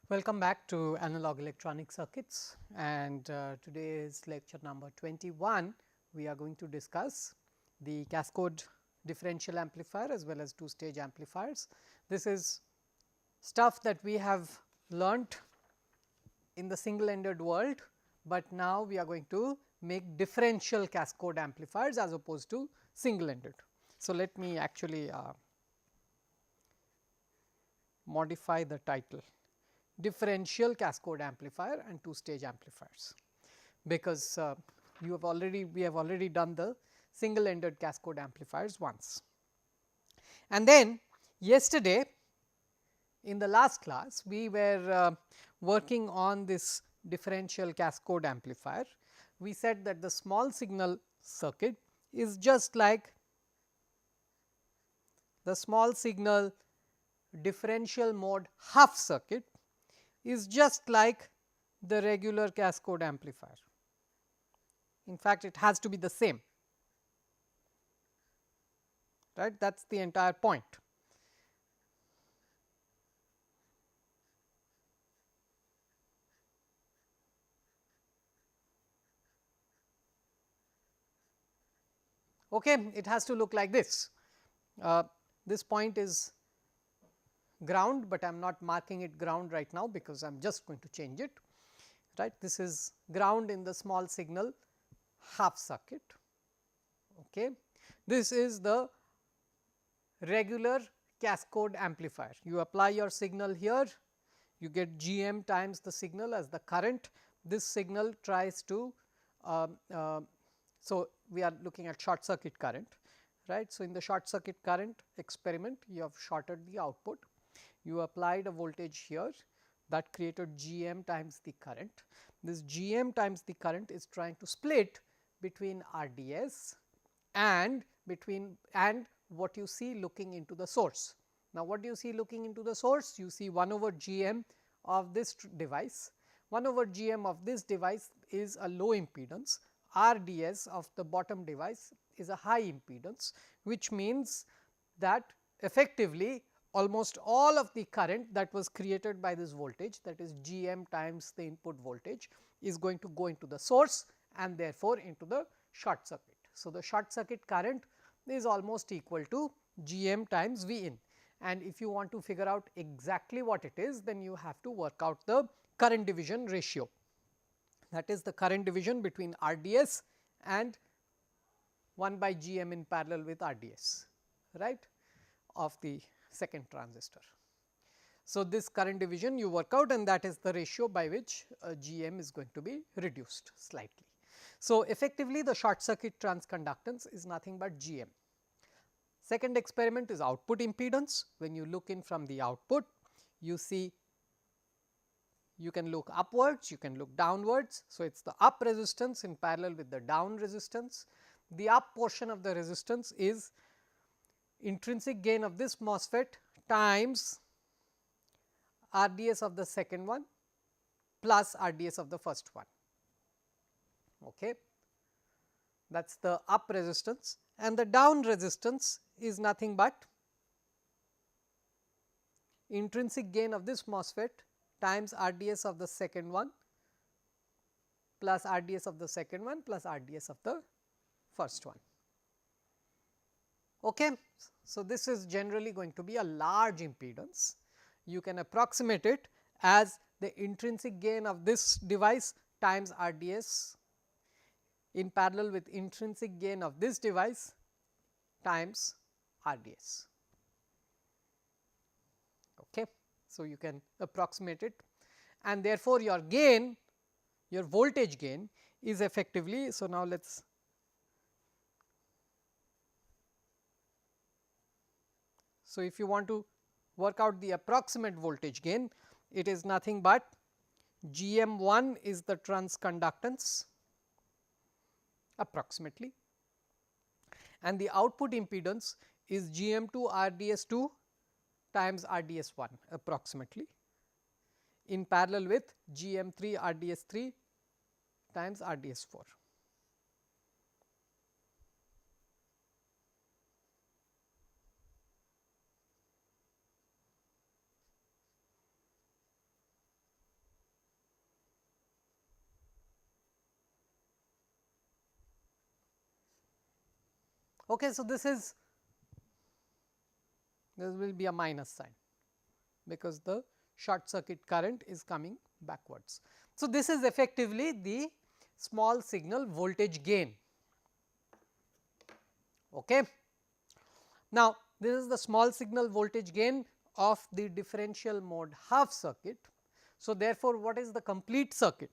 Welcome back to Analog Electronic Circuits, and today is lecture number 21. We are going to discuss the cascode differential amplifier as well as two-stage amplifiers. This is stuff that we have learnt in the single-ended world, but now we are going to make differential cascode amplifiers as opposed to single-ended. So, let me actually modify the title. Differential cascode amplifier and two-stage amplifiers, because we have already done the single-ended cascode amplifiers once. And then yesterday in the last class we were working on this differential cascode amplifier. We said that the small signal circuit is just like the small signal differential mode half circuit is just like the regular cascode amplifier. In fact, it has to be the same, right. That is the entire point. Okay, it has to look like this. This point is ground, but I am not marking it ground right now because I am just going to change it, right. This is ground in the small signal half circuit. Okay. This is the regular cascode amplifier. You apply your signal here, you get Gm times the signal as the current. This signal tries to, so we are looking at short circuit current, right. So, in the short circuit current experiment, you have shorted the output. You applied a voltage here that created Gm times the current. This Gm times the current is trying to split between RDS and what you see looking into the source. Now, what do you see looking into the source? You see 1 over Gm of this device. 1 over Gm of this device is a low impedance. RDS of the bottom device is a high impedance, which means that effectively almost all of the current that was created by this voltage, that is Gm times the input voltage, is going to go into the source and therefore into the short circuit. So, the short circuit current is almost equal to Gm times V in, and if you want to figure out exactly what it is, then you have to work out the current division ratio, that is the current division between RDS and 1 by Gm in parallel with RDS, right, of the second transistor. So, this current division you work out, and that is the ratio by which Gm is going to be reduced slightly. So, effectively the short circuit transconductance is nothing but Gm. Second experiment is output impedance. When you look in from the output, you see you can look upwards, you can look downwards. So, it is the up resistance in parallel with the down resistance. The up portion of the resistance is intrinsic gain of this MOSFET times RDS of the second one plus RDS of the first one. Okay. That is the up resistance, and the down resistance is nothing but intrinsic gain of this MOSFET times RDS of the second one plus RDS of the second one plus RDS of the first one. Okay. So, this is generally going to be a large impedance. You can approximate it as the intrinsic gain of this device times RDS in parallel with intrinsic gain of this device times RDS. Okay. So, you can approximate it, and therefore, your gain, your voltage gain is effectively. So, now let us. So, if you want to work out the approximate voltage gain, it is nothing but Gm1 is the transconductance approximately, and the output impedance is Gm2 RDS2 times RDS1 approximately in parallel with Gm3 RDS3 times RDS4. Okay, so this will be a minus sign because the short circuit current is coming backwards. So, this is effectively the small signal voltage gain. Okay. Now, this is the small signal voltage gain of the differential mode half circuit. So, therefore, what is the complete circuit?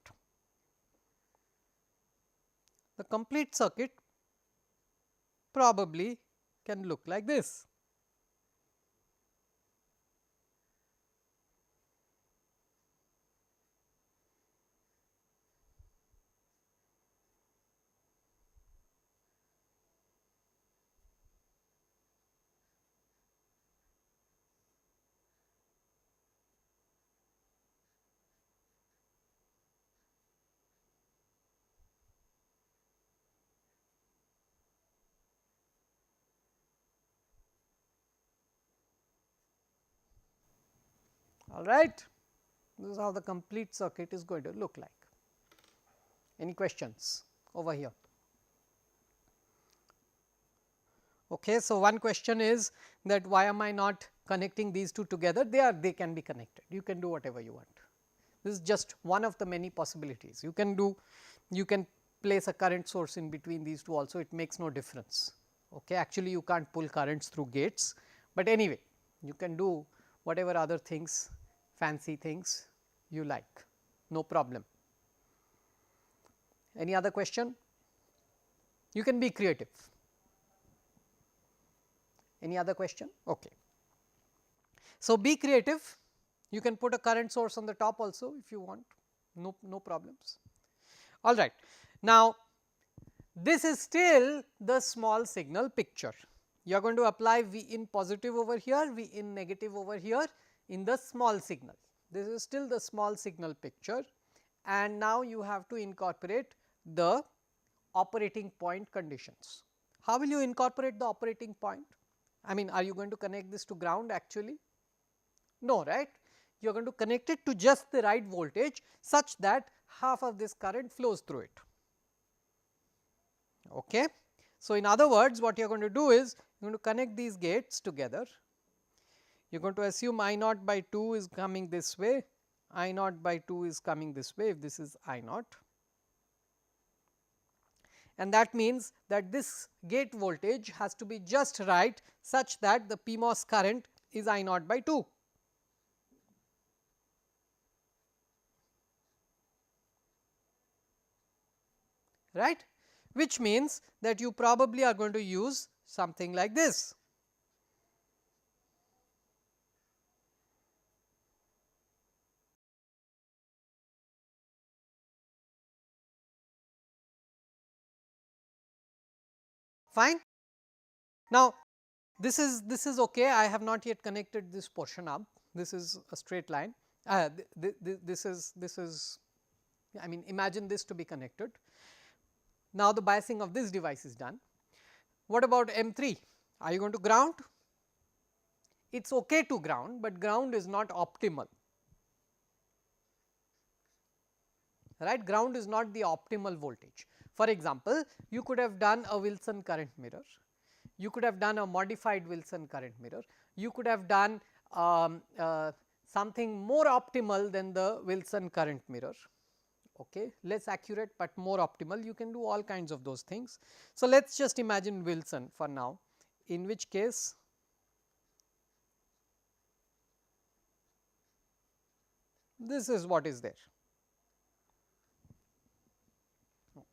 The complete circuit probably can look like this. All right. This is how the complete circuit is going to look like. Any questions over here? Okay, so one question is that why am I not connecting these two together? They can be connected. You can do whatever you want. This is just one of the many possibilities. You can place a current source in between these two also. It makes no difference. Okay, actually you can't pull currents through gates, but anyway, you can do whatever other things, fancy things you like. No problem. Any other question? You can be creative. Any other question? Okay. So, be creative. You can put a current source on the top also if you want, no problems. All right. Now, this is still the small signal picture. You are going to apply V in positive over here, V in negative over here in the small signal. This is still the small signal picture, and now you have to incorporate the operating point conditions. How will you incorporate the operating point? I mean, are you going to connect this to ground actually? No, right? You are going to connect it to just the right voltage such that half of this current flows through it. Okay. So, in other words, what you are going to do is you are going to connect these gates together. You are going to assume I naught by 2 is coming this way, I naught by 2 is coming this way if this is I naught. And that means that this gate voltage has to be just right such that the PMOS current is I naught by 2. Right, which means that you probably are going to use something like this. Fine. Now, this is okay. I have not yet connected this portion up. This is a straight line. This is I mean, imagine this to be connected. Now, the biasing of this device is done. What about M3? Are you going to ground? It is okay to ground, but ground is not optimal. Right, ground is not the optimal voltage. For example, you could have done a Wilson current mirror, you could have done a modified Wilson current mirror, you could have done something more optimal than the Wilson current mirror, okay, less accurate, but more optimal. You can do all kinds of those things. So, let us just imagine Wilson for now, in which case this is what is there.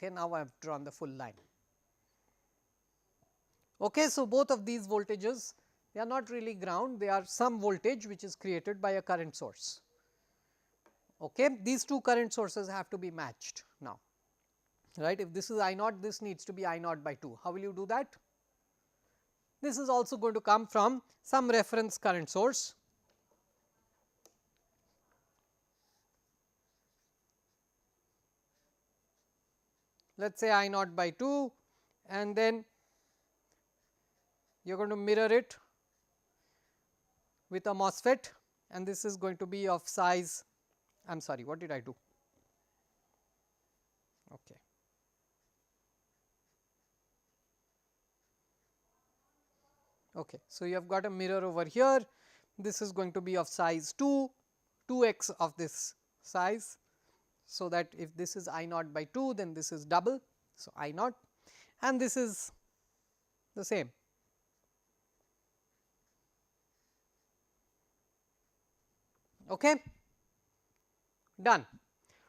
Okay, now I have drawn the full line. Okay, so, both of these voltages, they are not really ground, they are some voltage which is created by a current source. Okay, these two current sources have to be matched now, right. If this is I naught, this needs to be I naught by 2. How will you do that? This is also going to come from some reference current source. Let us say I naught by 2, and then you are going to mirror it with a MOSFET, and this is going to be of size, I am sorry, what did I do? Okay. Okay. So, you have got a mirror over here, this is going to be of size 2, 2x of this size. So, that if this is I naught by 2, then this is double. So, I naught, and this is the same. Okay. Done.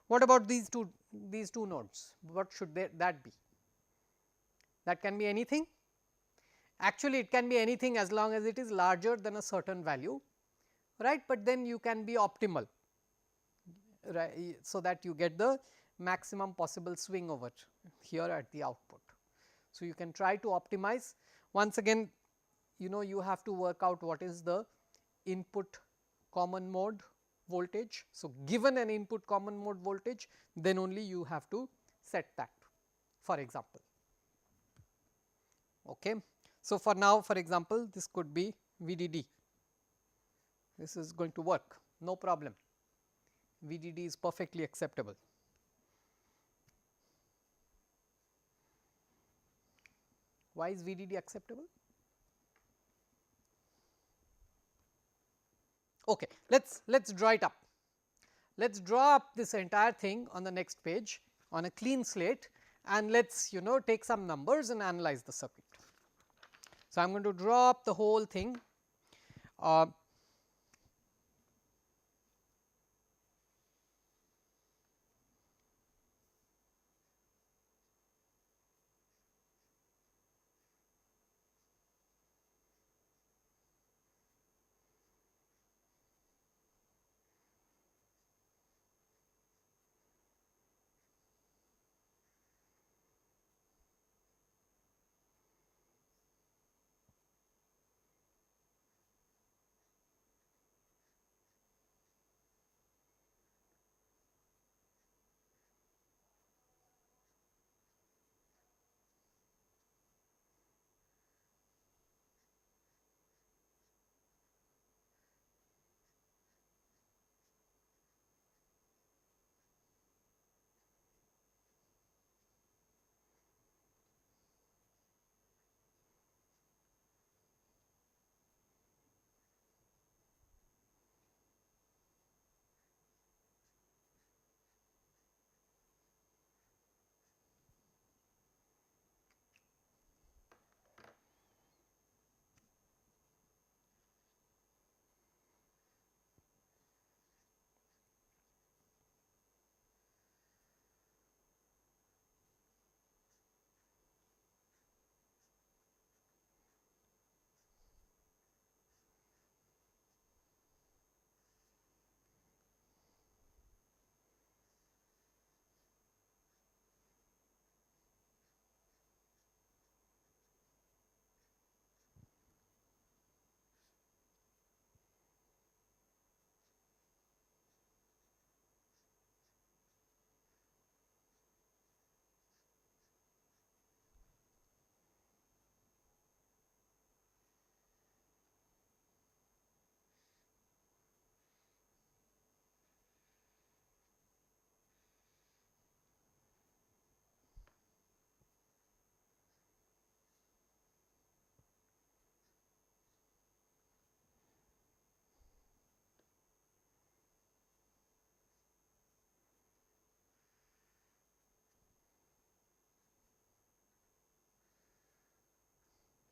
What about these two nodes? What should that be? That can be anything. Actually, it can be anything as long as it is larger than a certain value, right, but then you can be optimal, right, so that you get the maximum possible swing over here at the output. So, you can try to optimize. Once again, you have to work out what is the input common mode voltage. So, given an input common mode voltage, then only you have to set that, for example. Okay. So, for now, for example, this could be VDD, this is going to work, no problem, VDD is perfectly acceptable. Why is VDD acceptable? Okay, let's draw it up. Let's draw up this entire thing on the next page on a clean slate, and let's take some numbers and analyze the circuit. So, I am going to draw up the whole thing.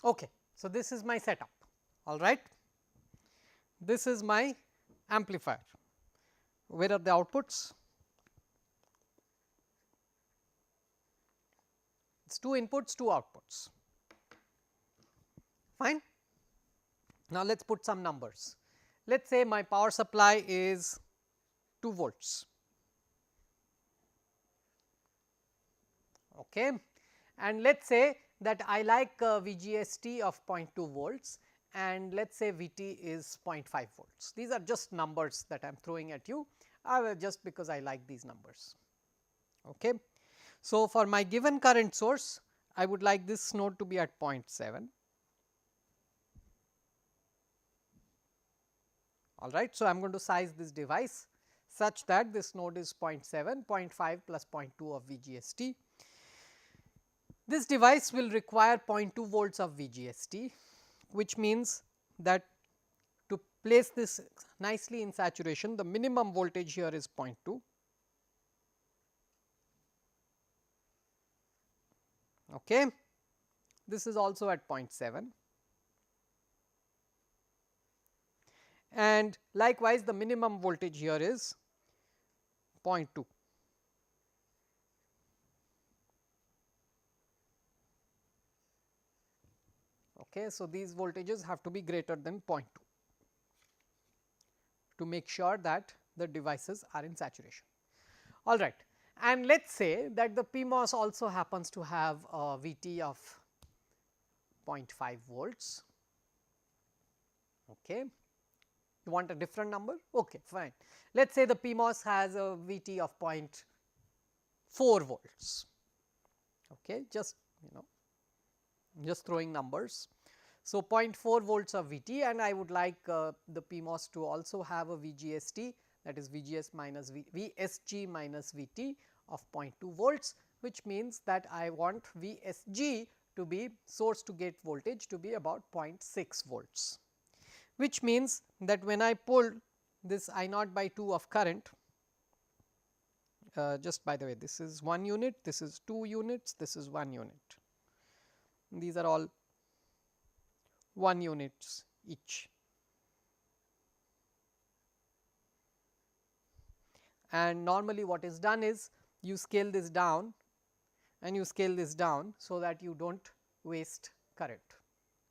Okay. So, this is my setup, all right. This is my amplifier. Where are the outputs? It is 2 inputs, 2 outputs, fine. Now, let us put some numbers. Let us say my power supply is 2 volts, okay, and let us say that I like VGST of 0.2 volts, and let us say VT is 0.5 volts. These are just numbers that I am throwing at you, just because I like these numbers. Okay. So, for my given current source, I would like this node to be at 0.7, all right. So, I am going to size this device such that this node is 0.7, 0.5 plus 0.2 of VGST. This device will require 0.2 volts of VGST which means that to place this nicely in saturation, the minimum voltage here is 0.2. Okay. This is also at 0.7, and likewise the minimum voltage here is 0.2. Okay. So, these voltages have to be greater than 0.2 to make sure that the devices are in saturation. All right. And let us say that the PMOS also happens to have a VT of 0.5 volts. Okay. You want a different number? Okay, fine. Let us say the PMOS has a VT of 0.4 volts. Okay, just just throwing numbers. So, 0.4 volts of VT, and I would like the PMOS to also have a VGST, that is VGS minus VSG minus VT of 0.2 volts, which means that I want VSG to be source to gate voltage to be about 0.6 volts, which means that when I pull this I naught by 2 of current, just by the way, this is 1 unit, this is 2 units, this is 1 unit. These are all 1 units each. And normally what is done is you scale this down and you scale this down so that you do not waste current.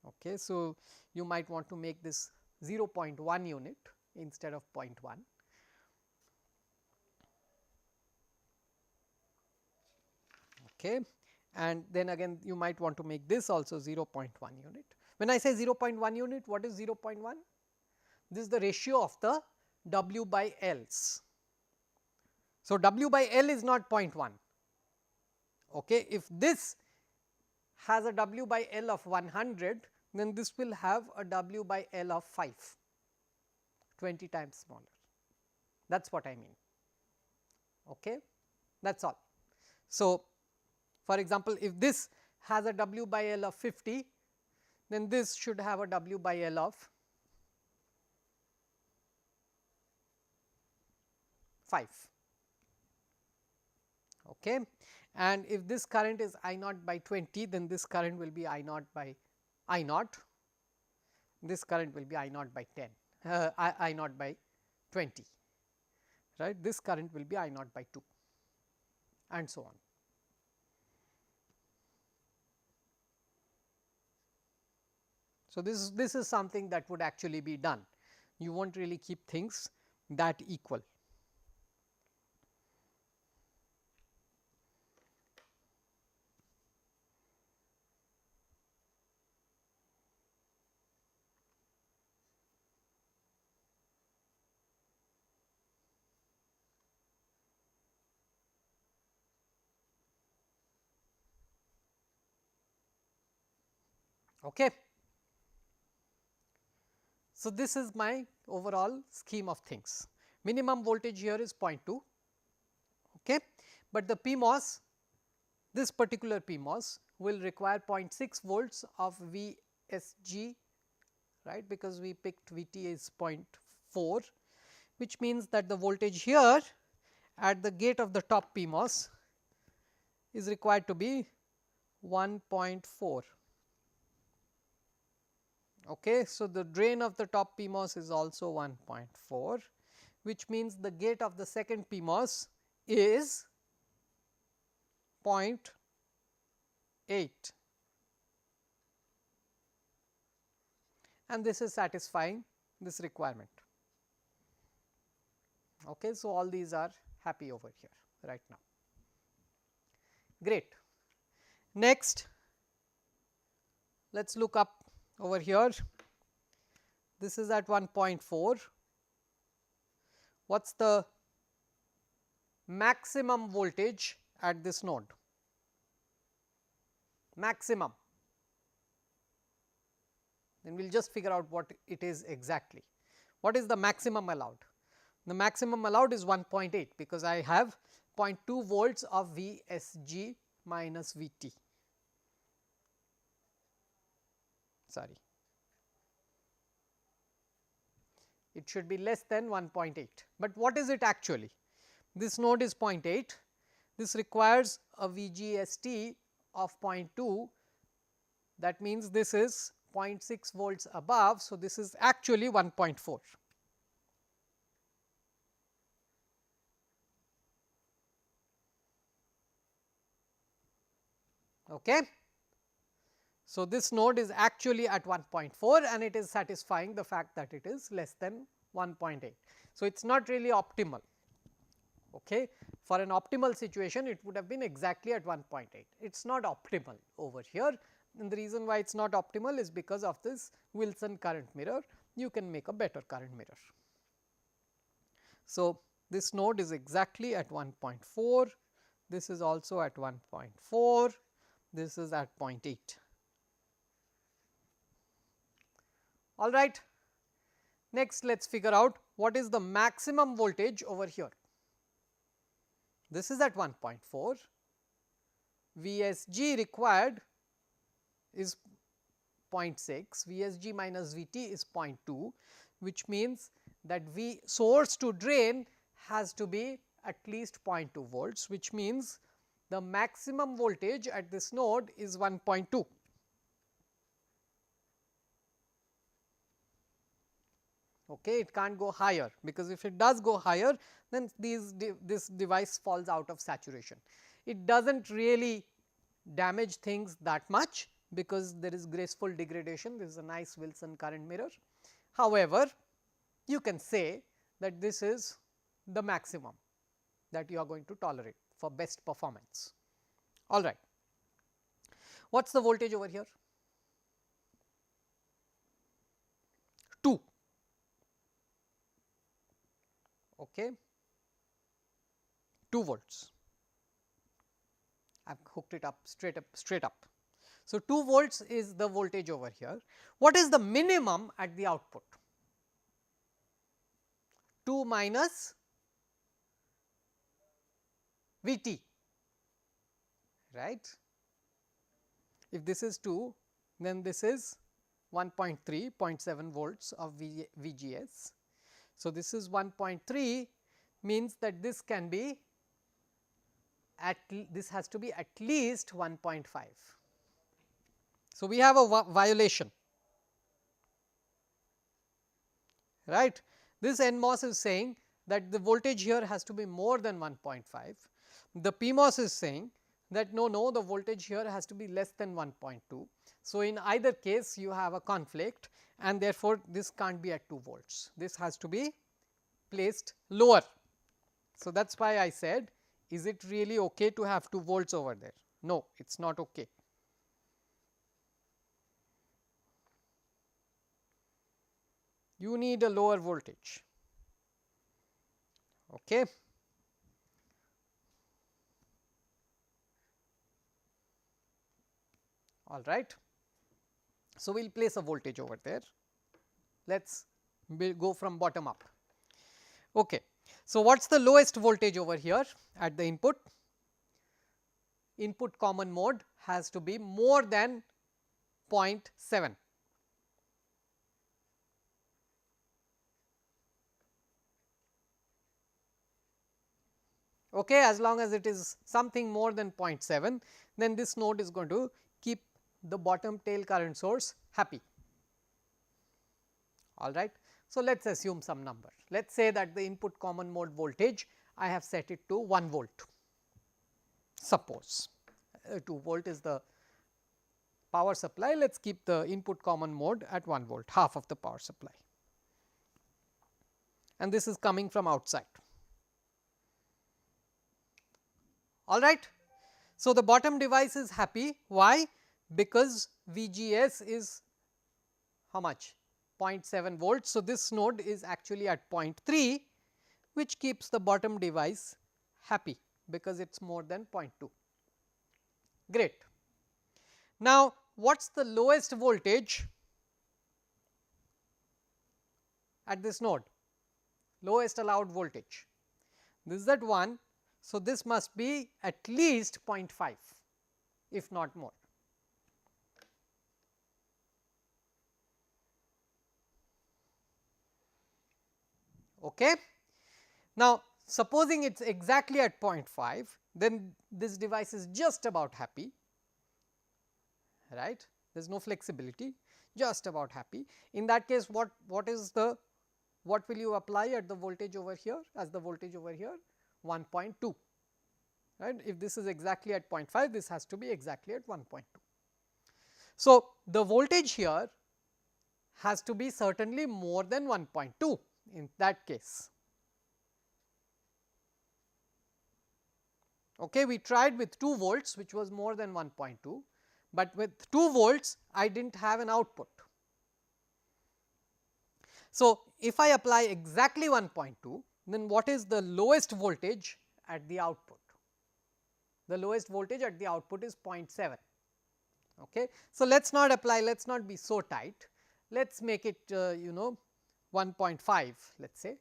Okay. So, you might want to make this 0.1 unit instead of 0.1. Okay. And then again you might want to make this also 0.1 unit. When I say 0.1 unit, what is 0.1? This is the ratio of the W by L's. So, W by L is not 0.1. Okay. If this has a W by L of 100, then this will have a W by L of 5, 20 times smaller. That is what I mean. Okay. That is all. So, for example, if this has a W by L of 50, then this should have a W by L of 5. Okay. And if this current is I naught by 20, then this current will be I naught by I naught, this current will be I naught by 10, I naught by 20, right. This current will be I naught by 2, and so on. So, this is something that would actually be done. You will not really keep things that equal. Okay. So, this is my overall scheme of things. Minimum voltage here is 0.2, okay, but the PMOS, this particular PMOS will require 0.6 volts of VSG, right, because we picked VT is 0.4, which means that the voltage here at the gate of the top PMOS is required to be 1.4. Okay. So, the drain of the top PMOS is also 1.4, which means the gate of the second PMOS is 0.8, and this is satisfying this requirement. Okay. So, all these are happy over here right now. Great. Next, let us look up over here. This is at 1.4. What is the maximum voltage at this node? Maximum. Then we will just figure out what it is exactly. What is the maximum allowed? The maximum allowed is 1.8, because I have 0.2 volts of VSG minus VT. Sorry, it should be less than 1.8, but what is it actually? This node is 0.8, this requires a VGST of 0.2, that means this is 0.6 volts above. So, this is actually 1.4. Okay. So, this node is actually at 1.4 and it is satisfying the fact that it is less than 1.8. So, it is not really optimal. Okay. For an optimal situation, it would have been exactly at 1.8. It is not optimal over here, and the reason why it is not optimal is because of this Wilson current mirror. You can make a better current mirror. So, this node is exactly at 1.4, this is also at 1.4, this is at 0.8. All right. Next, let us figure out what is the maximum voltage over here. This is at 1.4, VSG required is 0.6, VSG minus VT is 0.2, which means that V source to drain has to be at least 0.2 volts, which means the maximum voltage at this node is 1.2. Okay, it can't go higher, because if it does go higher, then this device falls out of saturation. It does not really damage things that much, because there is graceful degradation. This is a nice Wilson current mirror. However, you can say that this is the maximum that you are going to tolerate for best performance. All right. What is the voltage over here? 2. Okay, 2 volts. I have hooked it up straight up. So, 2 volts is the voltage over here. What is the minimum at the output? 2 minus VT, right. If this is 2, then this is 1.3, 0.7 volts of VGS. So, this is 1.3, means that this can be this has to be at least 1.5. So, we have a violation, right. This NMOS is saying that the voltage here has to be more than 1.5. The PMOS is saying that no, the voltage here has to be less than 1.2. So, in either case you have a conflict, and therefore, this can't be at 2 volts. This has to be placed lower. So, that is why I said, is it really okay to have 2 volts over there? No, it is not okay. You need a lower voltage. Okay. All right. So, we will place a voltage over there. Let us go from bottom up. Okay. So, what is the lowest voltage over here at the input? Input common mode has to be more than 0.7. Okay, as long as it is something more than 0.7, then this node is going to keep the bottom tail current source happy. All right. So, let us assume some number. Let us say that the input common mode voltage I have set it to 1 volt. Suppose 2 volt is the power supply. Let us keep the input common mode at 1 volt, half of the power supply, and this is coming from outside. All right. So, the bottom device is happy. Why? Because VGS is how much? 0.7 volts. So, this node is actually at 0.3, which keeps the bottom device happy, because it is more than 0.2. Great. Now, what is the lowest voltage at this node? Lowest allowed voltage. This is at 1. So, this must be at least 0.5, if not more. Okay. Now, supposing it is exactly at 0.5, then this device is just about happy, right. There is no flexibility, just about happy. In that case, what will you apply at the voltage over here as the voltage over here? 1.2, right. If this is exactly at 0.5, this has to be exactly at 1.2. So, the voltage here has to be certainly more than 1.2 in that case. Okay, we tried with 2 volts, which was more than 1.2, but with 2 volts I did not have an output. So, if I apply exactly 1.2, then what is the lowest voltage at the output? The lowest voltage at the output is 0.7. Okay. So, let us not apply, let us not be so tight, let us make it 1.5, let us say,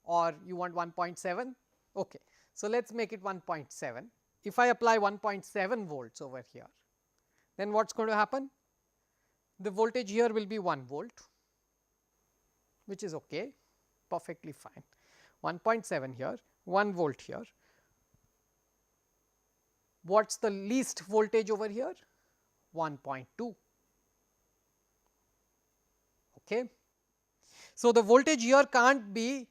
or you want 1.7. Okay. So, let us make it 1.7. If I apply 1.7 volts over here, then what is going to happen? The voltage here will be 1 volt, which is okay, perfectly fine. 1.7 here, 1 volt here. What is the least voltage over here? 1.2. Okay. So, the voltage here can't be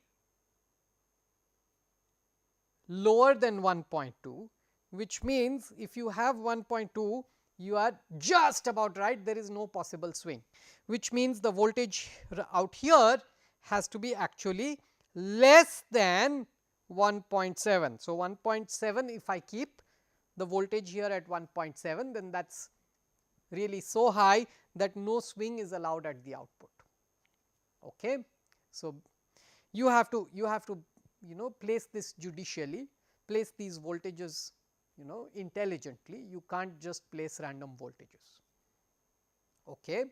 lower than 1.2, which means if you have 1.2, you are just about right, there is no possible swing, which means the voltage out here has to be actually less than 1.7. So, 1.7 if I keep the voltage here at 1.7, then that is really so high that no swing is allowed at the output. Okay. So, you have to place this judicially, place these voltages intelligently, you can't just place random voltages. Okay.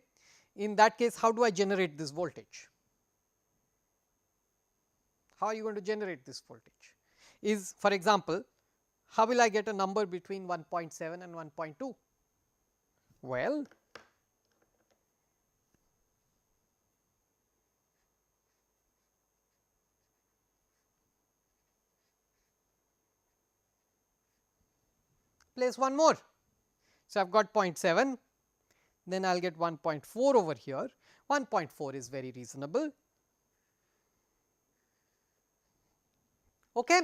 In that case, how do I generate this voltage? How are you going to generate this voltage? Is, for example, how will I get a number between 1.7 and 1.2? Well, place one more. So, I have got 0.7, then I will get 1.4 over here. 1.4 is very reasonable. Okay.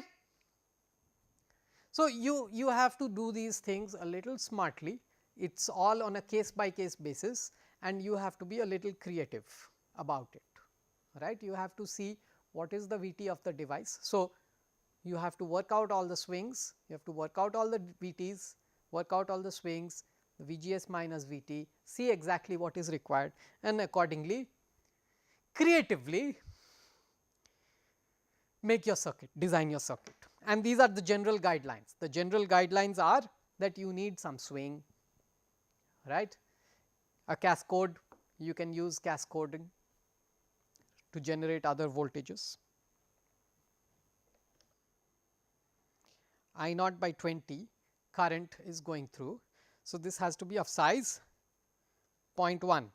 So, you have to do these things a little smartly, it is all on a case by case basis, and you have to be a little creative about it, right. You have to see what is the VT of the device. So, you have to work out all the swings, you have to work out all the VTs, work out all the swings, the VGS minus VT, see exactly what is required, and accordingly creatively make your circuit, design your circuit. And these are the general guidelines. The general guidelines are that you need some swing, right. A cascode, you can use cascoding to generate other voltages. I naught by 20 current is going through. So, this has to be of size 0.1,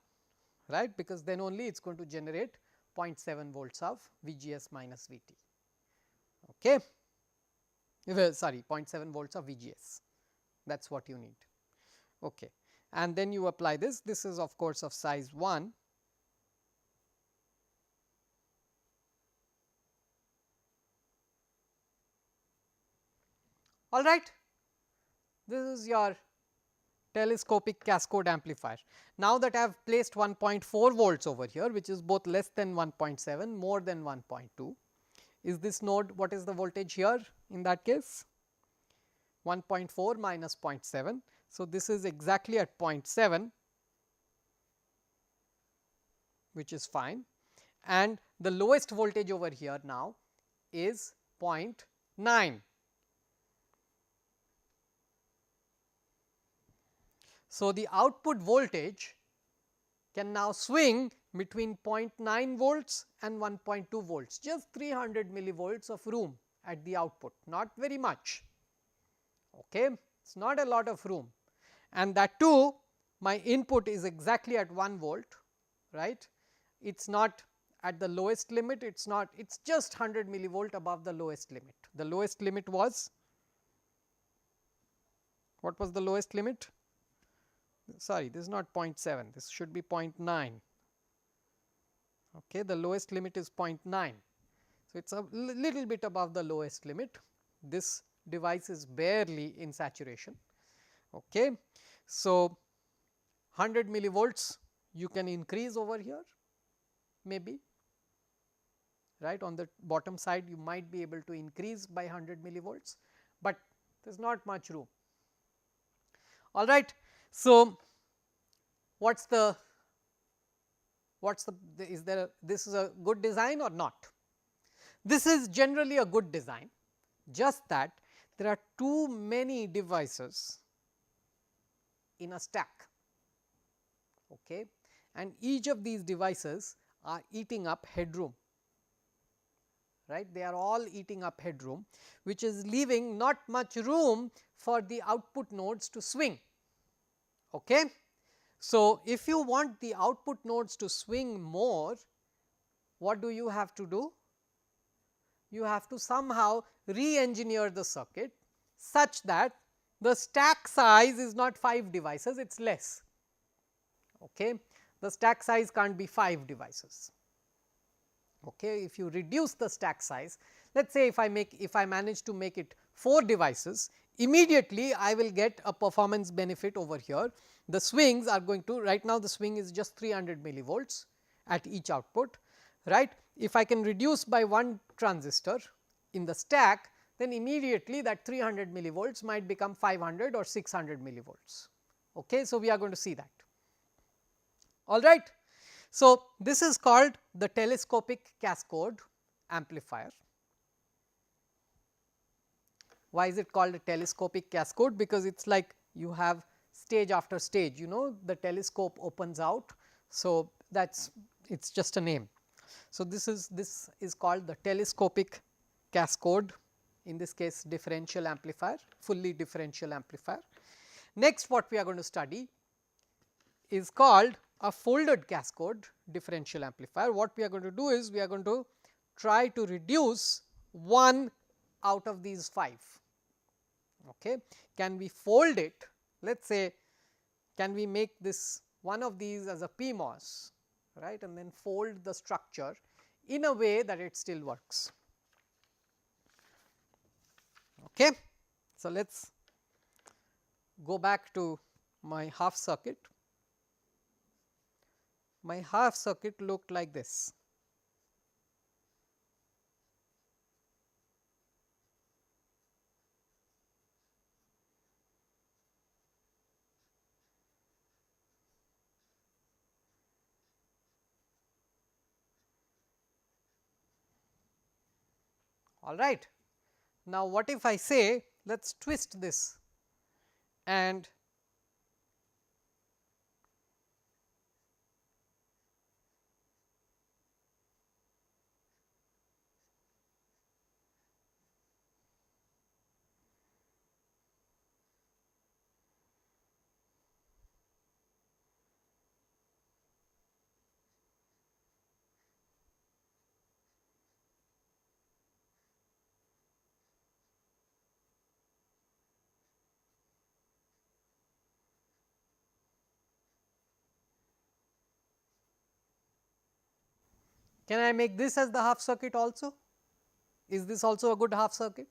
right, because then only it is going to generate 0.7 volts of VGS minus VT. Okay. Sorry, 0.7 volts of VGS, that is what you need. Okay. And then you apply this, this is of course of size 1. All right. This is your telescopic cascode amplifier. Now that I have placed 1.4 volts over here, which is both less than 1.7, more than 1.2, is this node, what is the voltage here in that case? 1.4 minus 0.7. So, this is exactly at 0.7, which is fine, and the lowest voltage over here now is 0.9. So, the output voltage can now swing between 0.9 volts and 1.2 volts, just 300 millivolts of room at the output, not very much. Okay. It is not a lot of room, and that too my input is exactly at 1 volt, right. It is not at the lowest limit, it is not, it is just 100 millivolt above the lowest limit. The lowest limit was, what was the lowest limit? Sorry, this is not 0.7, this should be 0.9. Okay, the lowest limit is 0.9. So, it is a little bit above the lowest limit. This device is barely in saturation. Okay. So, 100 millivolts you can increase over here, maybe, right. On the bottom side you might be able to increase by 100 millivolts, but there is not much room. All right. So, what is the is there this is a good design or not? This is generally a good design, just that there are too many devices in a stack, okay, and each of these devices are eating up headroom, right. They are all eating up headroom, which is leaving not much room for the output nodes to swing. Okay. So, if you want the output nodes to swing more, what do you have to do? You have to somehow re-engineer the circuit such that the stack size is not 5 devices, it is less. Okay. The stack size cannot be 5 devices. Okay. If you reduce the stack size, let us say if I manage to make it 4 devices, immediately I will get a performance benefit over here. The swings are going to, right now the swing is just 300 millivolts at each output, right. If I can reduce by 1 transistor in the stack, then immediately that 300 millivolts might become 500 or 600 millivolts. Okay. So, we are going to see that. All right. So, this is called the telescopic cascode amplifier. Why is it called a telescopic cascode? Because it is like you have stage after stage, you know, the telescope opens out. So, that is, it is just a name. So, this is called the telescopic cascode, in this case differential amplifier, fully differential amplifier. Next, what we are going to study is called a folded cascode differential amplifier. What we are going to do is we are going to try to reduce one out of these 5. Okay. Can we fold it? Let us say, can we make this one of these as a PMOs, right, and then fold the structure in a way that it still works. Okay. So, let us go back to my half circuit. My half circuit looked like this. All right. Now, what if I say let us twist this and can I make this as the half circuit also? Is this also a good half circuit?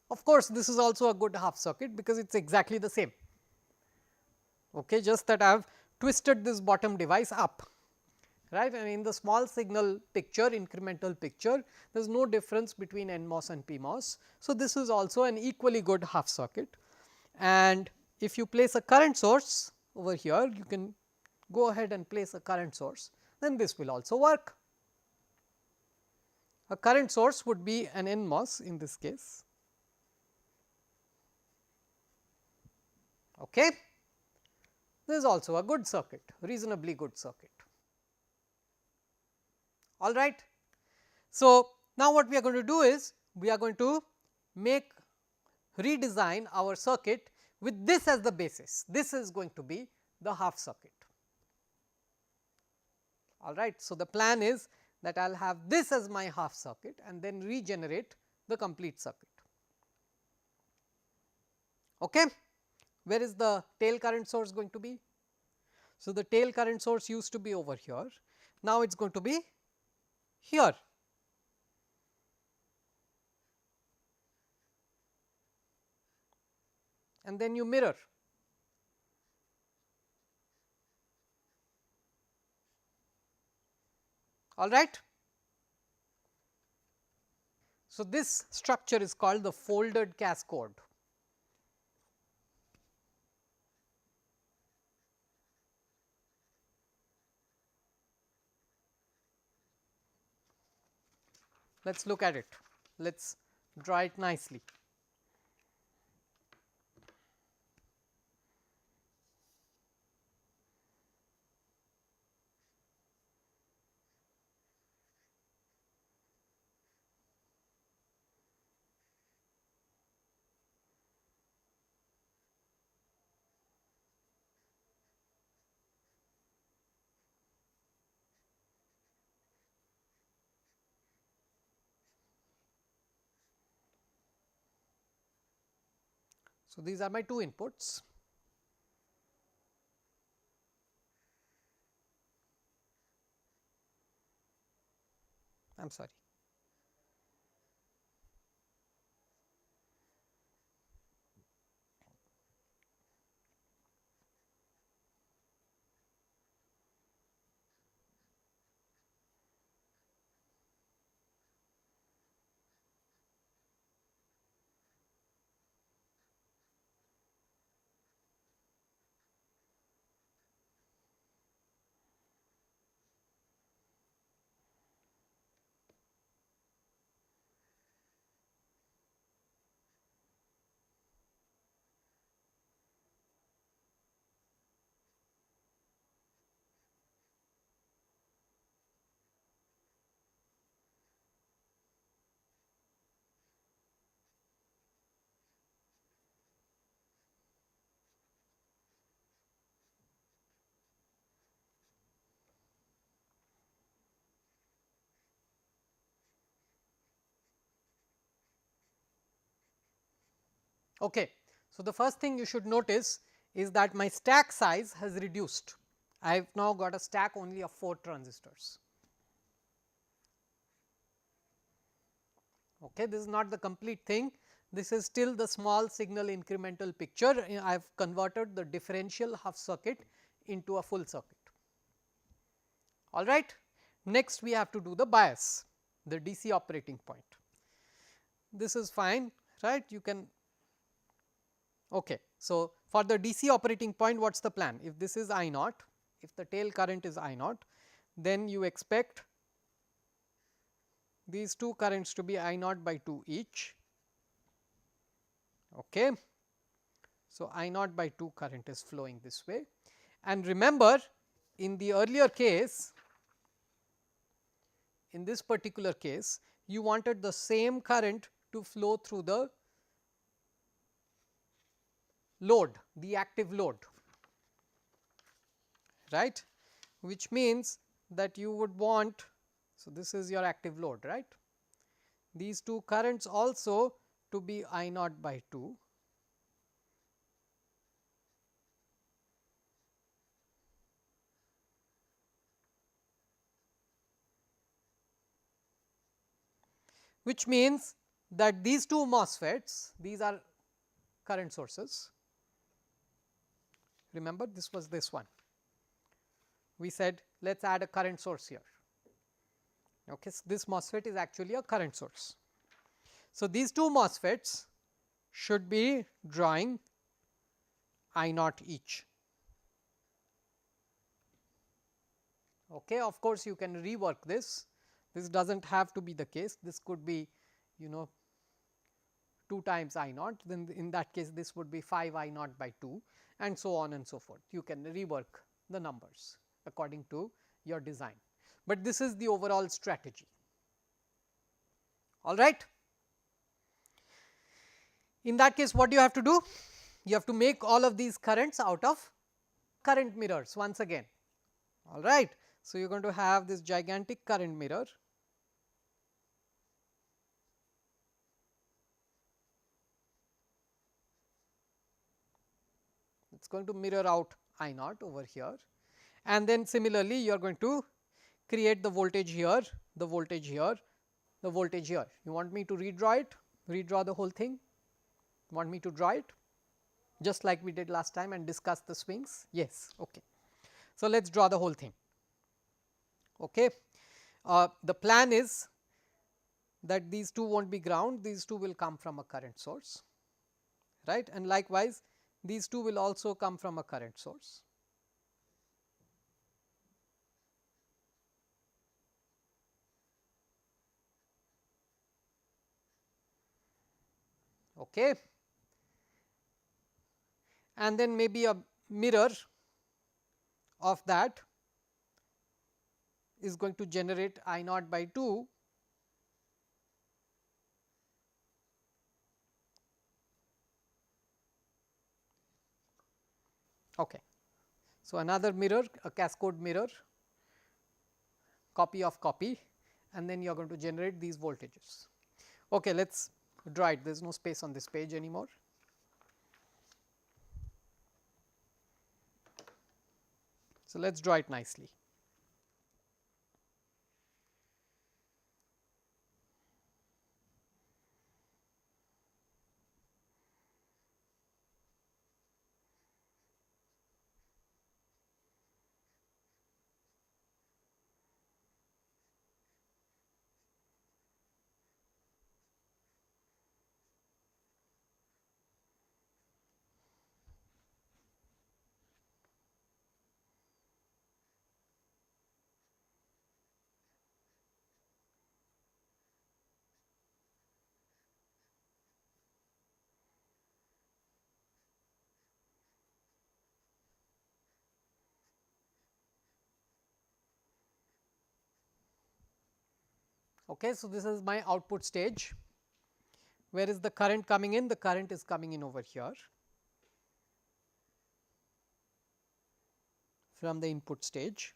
Of course, this is also a good half circuit because it is exactly the same, okay, just that I have twisted this bottom device up, right, and in the small signal picture, incremental picture, there is no difference between NMOS and PMOS. So, this is also an equally good half circuit, and if you place a current source over here, you can go ahead and place a current source, then this will also work. A current source would be an NMOS in this case. Okay. This is also a good circuit, reasonably good circuit. All right. So, now what we are going to do is we are going to redesign our circuit with this as the basis. This is going to be the half circuit. All right. So, the plan is that I will have this as my half circuit and then regenerate the complete circuit. Okay. Where is the tail current source going to be? So, the tail current source used to be over here, now it is going to be here. And then you mirror. All right. So, this structure is called the folded cascode. Let us look at it, let us draw it nicely. So, these are my two inputs. I am sorry. Okay. So, the first thing you should notice is that my stack size has reduced. I have now got a stack only of 4 transistors. Okay. This is not the complete thing, this is still the small signal incremental picture. I have converted the differential half circuit into a full circuit. All right. Next we have to do the bias, the DC operating point. This is fine, right, you can. Okay. So, for the DC operating point, what is the plan? If this is I naught, if the tail current is I naught, then you expect these two currents to be I naught by 2 each. Okay. So, I naught by 2 current is flowing this way, and remember in the earlier case, in this particular case, you wanted the same current to flow through the load, the active load, right, which means that you would want. So, this is your active load, right, these two currents also to be I naught by 2, which means that these two MOSFETs, these are current sources. Remember, this was this one. We said let us add a current source here. Okay, so this MOSFET is actually a current source. So, these two MOSFETs should be drawing I naught each. Okay, of course, you can rework this. This does not have to be the case. This could be 2 times I naught, then in that case this would be 5 I naught by 2, and so on and so forth. You can rework the numbers according to your design, but this is the overall strategy. All right. In that case, what do you have to do? You have to make all of these currents out of current mirrors once again. All right. So, you are going to have this gigantic current mirror. It is going to mirror out I naught over here, and then similarly you are going to create the voltage here, the voltage here, the voltage here. You want me to redraw it, redraw the whole thing, want me to draw it just like we did last time and discuss the swings? Yes, okay. So, let us draw the whole thing. Okay. The plan is that these two will not be ground, these two will come from a current source, right, and likewise these two will also come from a current source. Okay. And then maybe a mirror of that is going to generate I naught by 2 . Okay. So, another mirror, a cascode mirror, copy of copy, and then you are going to generate these voltages. Okay, let us draw it, there is no space on this page anymore. So, let us draw it nicely. Okay, so, this is my output stage. Where is the current coming in? The current is coming in over here from the input stage.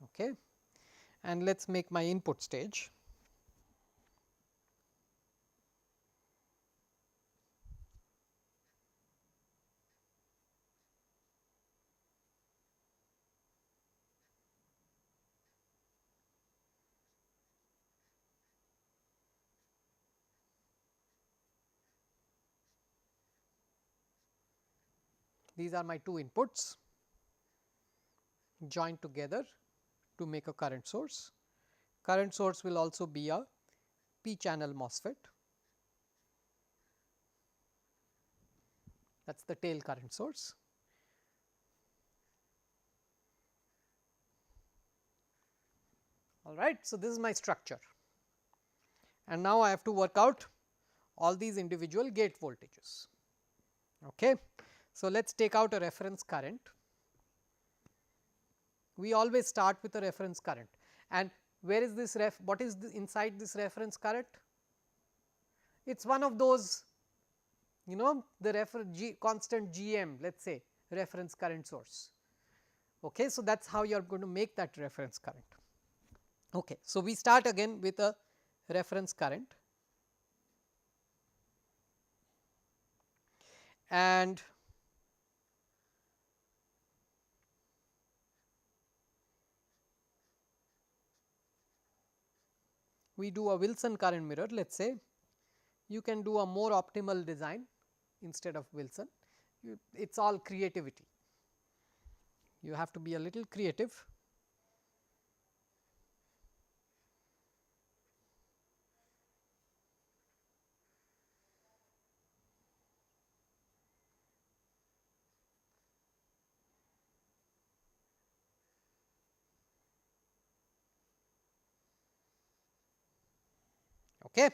Okay. And let us make my input stage. These are my two inputs joined together to make a current source. Current source will also be a p channel MOSFET, that is the tail current source. All right. So, this is my structure, and now I have to work out all these individual gate voltages. Okay. So, let us take out a reference current. We always start with a reference current, and where is this what is inside this reference current? It is one of those, you know, the constant GM, let us say reference current source. Okay. So, that is how you are going to make that reference current. Okay. So, we start again with a reference current, and we do a Wilson current mirror. Let us say you can do a more optimal design instead of Wilson. It is all creativity, you have to be a little creative. Okay.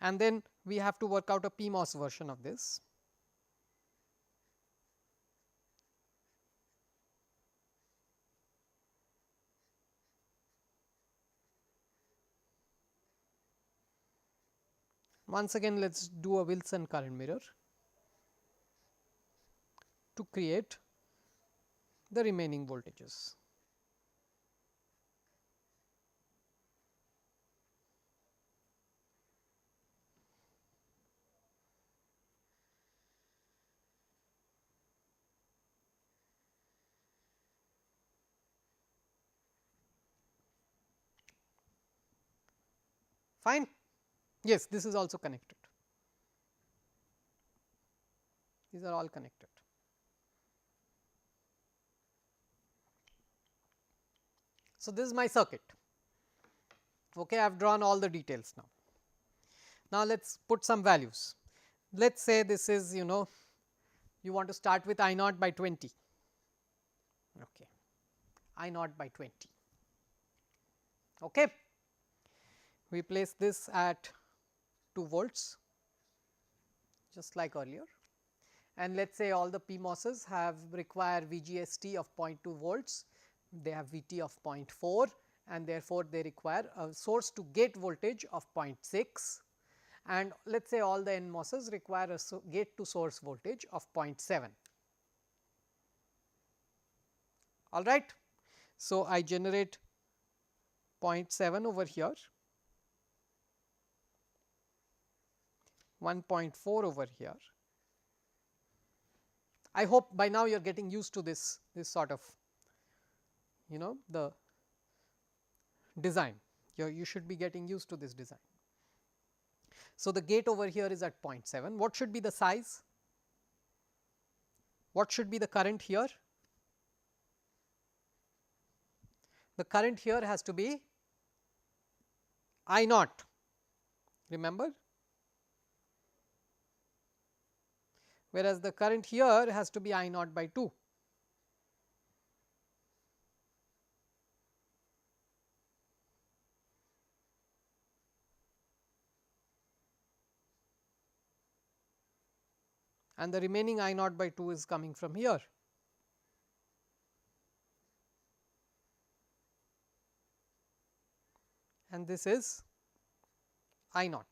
And then we have to work out a PMOS version of this. Once again let us do a Wilson current mirror to create the remaining voltages. Fine. Yes, this is also connected. These are all connected. So, this is my circuit. Okay, I have drawn all the details now. Now, let us put some values. Let us say this is you want to start with I naught by 20. Okay. I naught by 20. Okay. We place this at 2 volts just like earlier, and let us say all the PMOSs require VGST of 0.2 volts, they have VT of 0.4 and therefore, they require a source to gate voltage of 0.6, and let us say all the NMOSs require a gate to source voltage of 0.7. All right. So, I generate 0.7 over here, 1.4 over here. I hope by now you are getting used to this sort of the design. You should be getting used to this design. So, the gate over here is at 0.7. What should be the size? What should be the current here? The current here has to be I naught, remember, whereas the current here has to be I naught by 2. And the remaining I naught by 2 is coming from here. And this is I naught.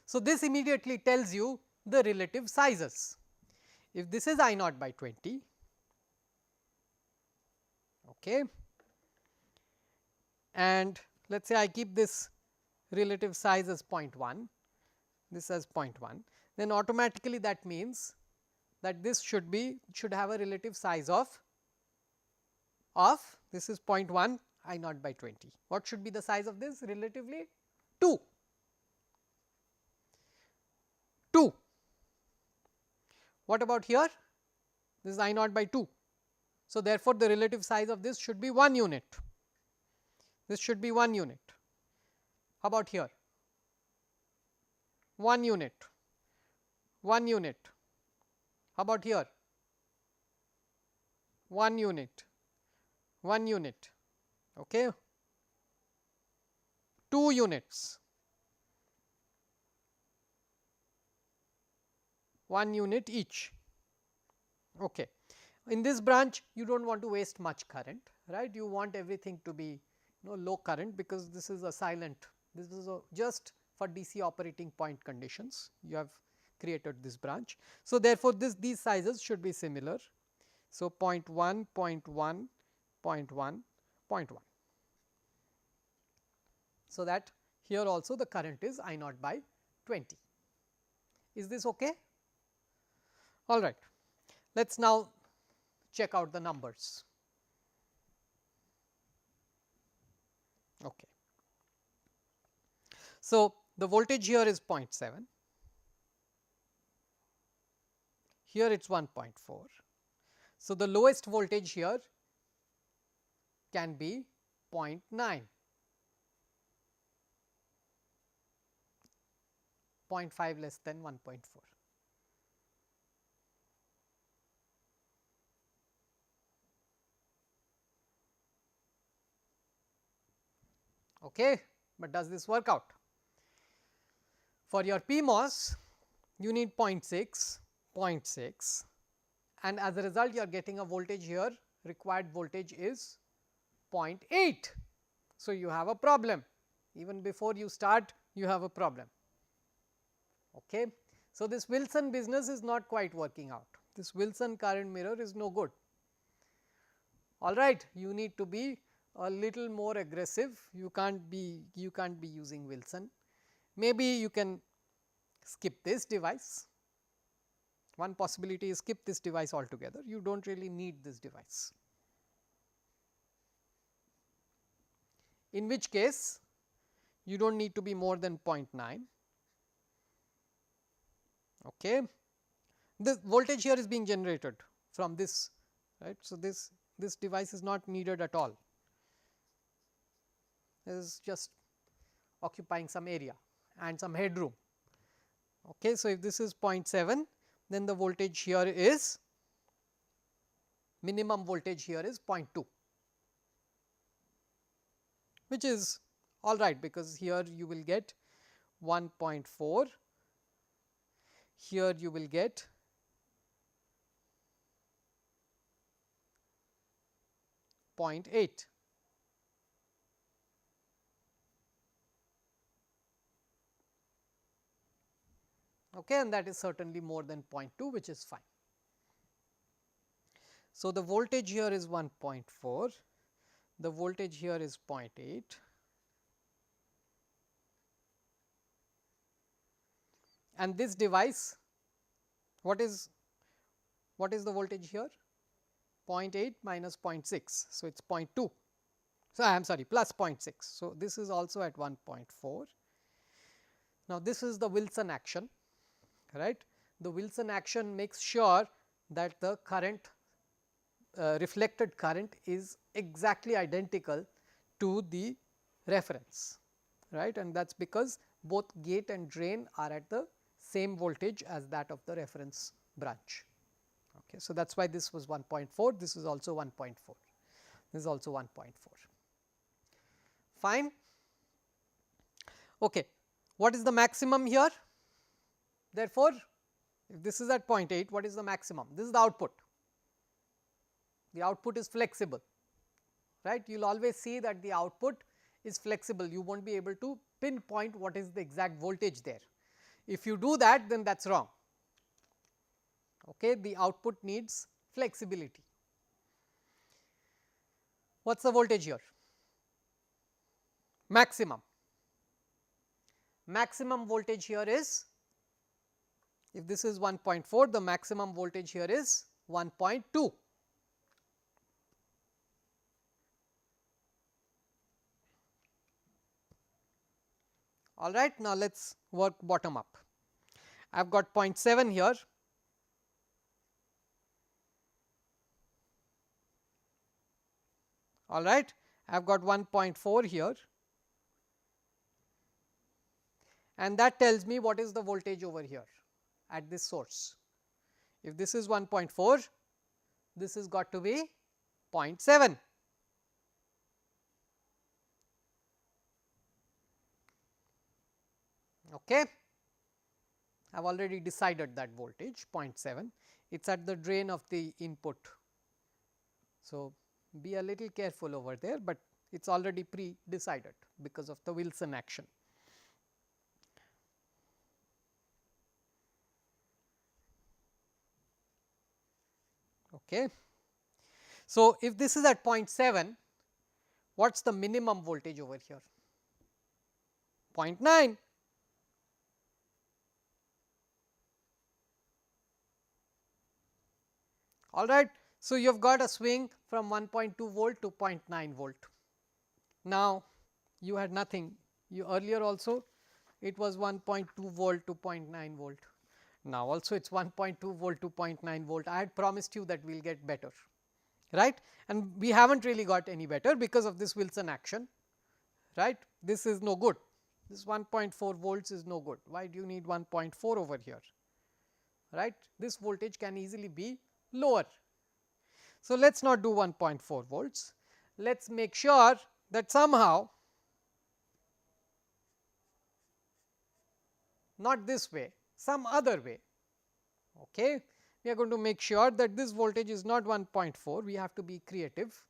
So, this immediately tells you the relative sizes. If this is I naught by 20, okay, and let us say I keep this relative size as 0.1, this as 0.1, then automatically that means that this should have a relative size of this is 0.1 I naught by 20. What should be the size of this relatively? 2. 2. What about here? This is I naught by 2. So, therefore, the relative size of this should be 1 unit. This should be 1 unit. How about here? 1 unit. 1 unit. How about here? 1 unit. 1 unit. Okay. 2 units. 1 unit each. Okay. In this branch you do not want to waste much current, right. You want everything to be low current, because this is a silent, this is just for DC operating point conditions you have created this branch. So, therefore, these sizes should be similar. So, 0.1, 0.1, 0.1, 0.1. So, that here also the current is I naught by 20. Is this okay? All right. Let us now check out the numbers. Okay. So, the voltage here is 0.7, here it is 1.4. So, the lowest voltage here can be 0.9, 0.5 less than 1.4. Okay, but does this work out? For your PMOS, you need 0.6, 0.6, and as a result you are getting a voltage here, required voltage is 0.8. So, you have a problem, even before you start you have a problem. Okay. So, this Wilson business is not quite working out, this Wilson current mirror is no good. All right, you need to be a little more aggressive, you can't be using Wilson. Maybe you can skip this device. One possibility is skip this device altogether, you do not really need this device. In which case you do not need to be more than 0.9. Okay. This voltage here is being generated from this, right. So, this device is not needed at all, it is just occupying some area and some headroom. Okay. So, if this is 0.7, then the voltage here is, minimum voltage here is 0.2, which is all right, because here you will get 1.4, here you will get 0.8. Okay, and that is certainly more than 0.2, which is fine. So, the voltage here is 1.4, the voltage here is 0.8, and this device, what is the voltage here? 0.8 minus 0.6, so it is 0.2. So, I am sorry, plus 0.6. So, this is also at 1.4. Now, this is the Wilson action, right. The Wilson action makes sure that the current, reflected current is exactly identical to the reference, right, and that is because both gate and drain are at the same voltage as that of the reference branch. Okay. So, that is why this was 1.4, this is also 1.4, this is also 1.4, fine. Okay. What is the maximum here? Therefore, if this is at 0.8, what is the maximum? This is the output. The output is flexible, right. You will always see that the output is flexible, you will not be able to pinpoint what is the exact voltage there. If you do that, then that is wrong. Okay. The output needs flexibility. What is the voltage here? Maximum. Maximum voltage here is, if this is 1.4, the maximum voltage here is 1.2. All right. Now, let us work bottom up. I have got 0.7 here, all right. I have got 1.4 here, and that tells me what is the voltage over here at this source. If this is 1.4, this has got to be 0.7. Okay. I have already decided that voltage 0.7, it is at the drain of the input. So, be a little careful over there, but it is already pre-decided because of the Wilson action. Okay. So, if this is at 0.7, what is the minimum voltage over here? 0.9. All right. So, you have got a swing from 1.2 volt to 0.9 volt. Now, you had nothing, you earlier also it was 1.2 volt to 0.9 volt. Now, also it is 1.2 volt to 0.9 volt. I had promised you that we will get better, right, and we have not really got any better because of this Wilson action, right. This is no good, this 1.4 volts is no good. Why do you need 1.4 over here, right? This voltage can easily be lower. So, let us not do 1.4 volts, let us make sure that somehow, not this way, some other way. Okay. We are going to make sure that this voltage is not 1.4, we have to be creative.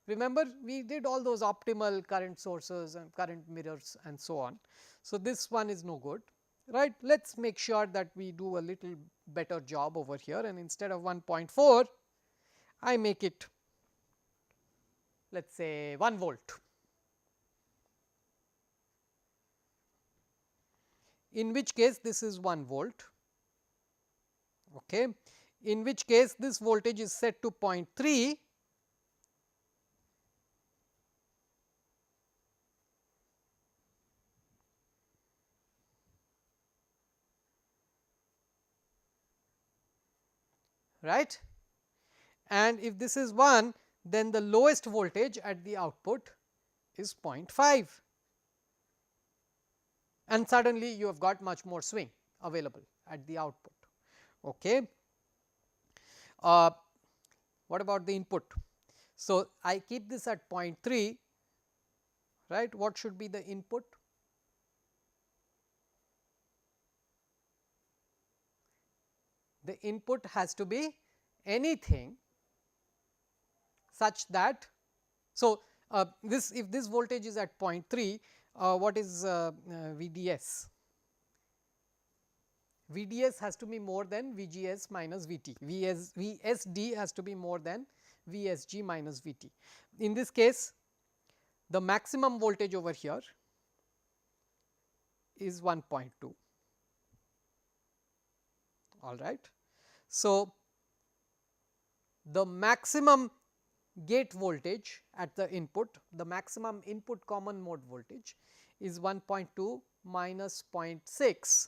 Remember, we did all those optimal current sources and current mirrors and so on. So, this one is no good. right. Let us make sure that we do a little better job over here, and instead of 1.4 I make it, let us say, 1 volt, in which case this is 1 volt, okay. In which case this voltage is set to 0.3, right, and if this is 1, then the lowest voltage at the output is 0.5, and suddenly you have got much more swing available at the output, okay. What about the input? So, I keep this at 0.3, right. What should be the input? The input has to be anything such that, so this, if this voltage is at 0.3, what is VDS? VDS has to be more than VGS minus VT, VSD has to be more than VSG minus VT. In this case, the maximum voltage over here is 1.2, all right. So, the maximum gate voltage at the input, the maximum input common mode voltage is 1.2 minus 0.6.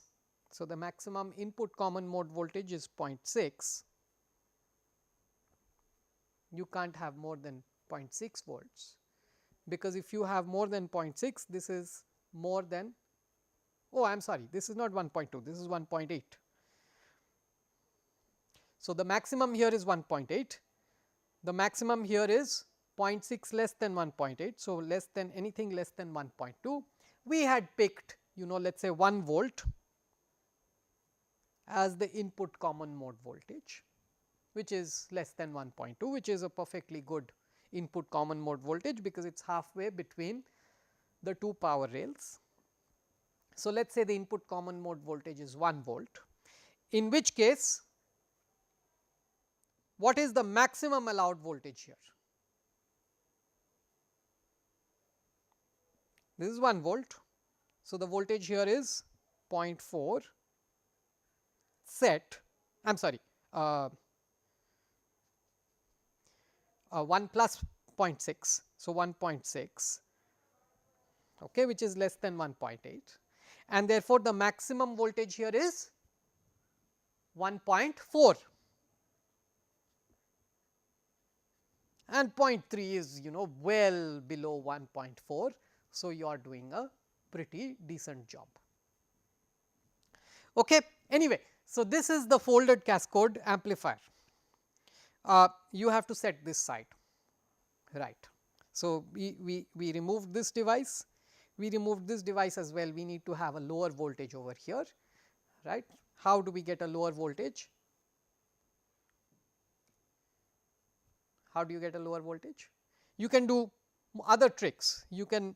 So, the maximum input common mode voltage is 0.6. You can't have more than 0.6 volts, because if you have more than 0.6, this is more than, oh I am sorry, this is not 1.2, this is 1.8. So, the maximum here is 1.8, the maximum here is 0.6 less than 1.8. So, less than anything less than 1.2. We had picked, let us say 1 volt as the input common mode voltage, which is less than 1.2, which is a perfectly good input common mode voltage, because it is halfway between the two power rails. So, let us say the input common mode voltage is 1 volt, in which case what is the maximum allowed voltage here? This is 1 volt. So, the voltage here is 0.4 set, I am sorry, 1 plus 0.6. So, 1.6, okay, which is less than 1.8, and therefore, the maximum voltage here is 1.4, and 0.3 is well below 1.4. So, you are doing a pretty decent job. Okay. Anyway, so this is the folded cascode amplifier. You have to set this side, right. So, we removed this device, we removed this device as well. We need to have a lower voltage over here, right. How do we get a lower voltage? How do you get a lower voltage? You can do other tricks. You can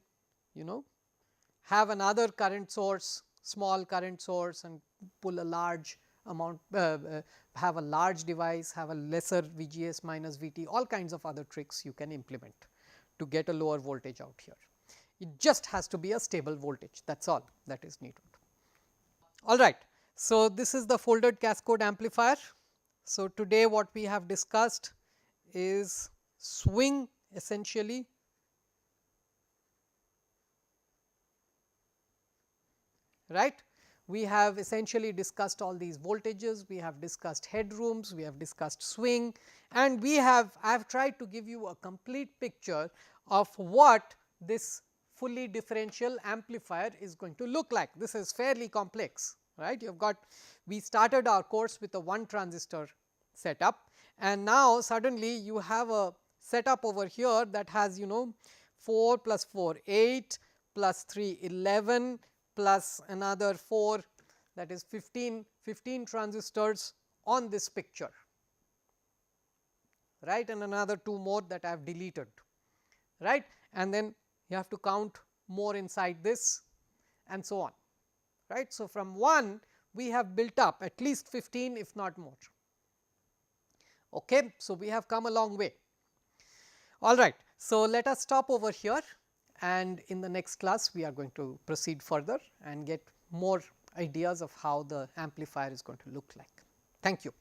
have another current source, small current source, and pull a large amount, have a large device, have a lesser VGS minus VT, all kinds of other tricks you can implement to get a lower voltage out here. It just has to be a stable voltage, that is all that is needed. All right. So, this is the folded cascode amplifier. So, today what we have discussed is swing essentially, right. We have essentially discussed all these voltages, we have discussed headrooms, we have discussed swing, and I have tried to give you a complete picture of what this fully differential amplifier is going to look like. This is fairly complex, right. You have got, we started our course with a 1 transistor setup, and now suddenly you have a setup over here that has 4 plus 4 8 plus 3 11 plus another 4, that is 15 transistors on this picture, right, and another 2 more that I have deleted, right, and then you have to count more inside this and so on, right. So, from 1 we have built up at least 15 if not more. Okay. So, we have come a long way. All right. So, let us stop over here, and in the next class we are going to proceed further and get more ideas of how the amplifier is going to look like. Thank you.